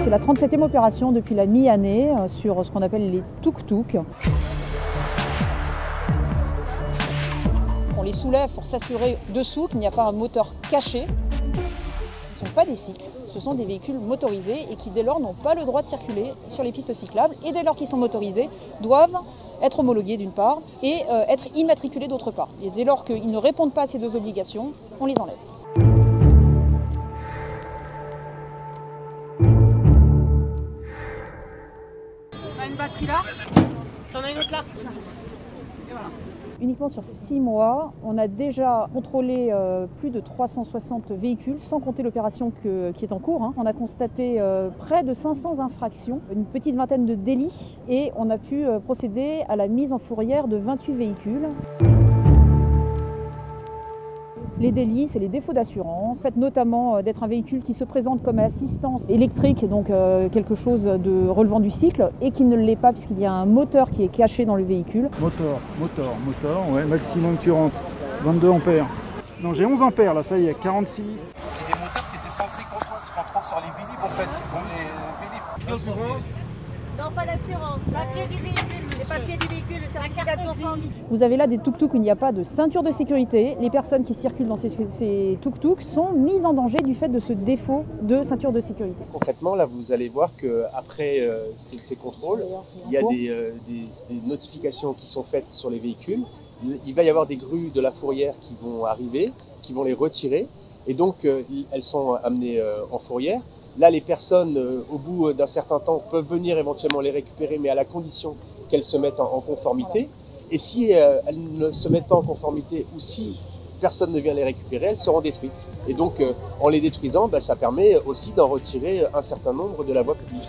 C'est la 37e opération depuis la mi-année sur ce qu'on appelle les tuk-tuk. On les soulève pour s'assurer dessous qu'il n'y a pas un moteur caché. Ce ne sont pas des cycles, ce sont des véhicules motorisés et qui dès lors n'ont pas le droit de circuler sur les pistes cyclables et dès lors qu'ils sont motorisés doivent être homologués d'une part et être immatriculés d'autre part. Et dès lors qu'ils ne répondent pas à ces deux obligations, on les enlève. T'as une batterie là? T'en as une autre là? Et voilà. Uniquement sur 6 mois, on a déjà contrôlé plus de 360 véhicules, sans compter l'opération qui est en cours. On a constaté près de 500 infractions, une petite vingtaine de délits et on a pu procéder à la mise en fourrière de 28 véhicules. Les délits, c'est les défauts d'assurance, notamment d'être un véhicule qui se présente comme assistance électrique, donc quelque chose de relevant du cycle, et qui ne l'est pas puisqu'il y a un moteur qui est caché dans le véhicule. Moteur, ouais, maximum current, 22 ampères. Non, j'ai 11 ampères là, ça y est, 46. C'est des moteurs qui étaient censés qu'on trouve sur les Vélib en fait, c'est comme les Vélib. L'assurance? Non, pas l'assurance. Papier du véhicule, Les papiers du véhicule, le certificat de conformité. Vous avez là des tuk-tuk où il n'y a pas de ceinture de sécurité. Les personnes qui circulent dans ces tuk-tuk sont mises en danger du fait de ce défaut de ceinture de sécurité. Concrètement, là, vous allez voir qu'après ces contrôles, il y a des notifications qui sont faites sur les véhicules. Il va y avoir des grues de la fourrière qui vont arriver, qui vont les retirer. Et donc, elles sont amenées en fourrière. Là, les personnes, au bout d'un certain temps, peuvent venir éventuellement les récupérer, mais à la condition qu'elles se mettent en conformité. Et si elles ne se mettent pas en conformité ou si personne ne vient les récupérer, elles seront détruites. Et donc, en les détruisant, ça permet aussi d'en retirer un certain nombre de la voie publique.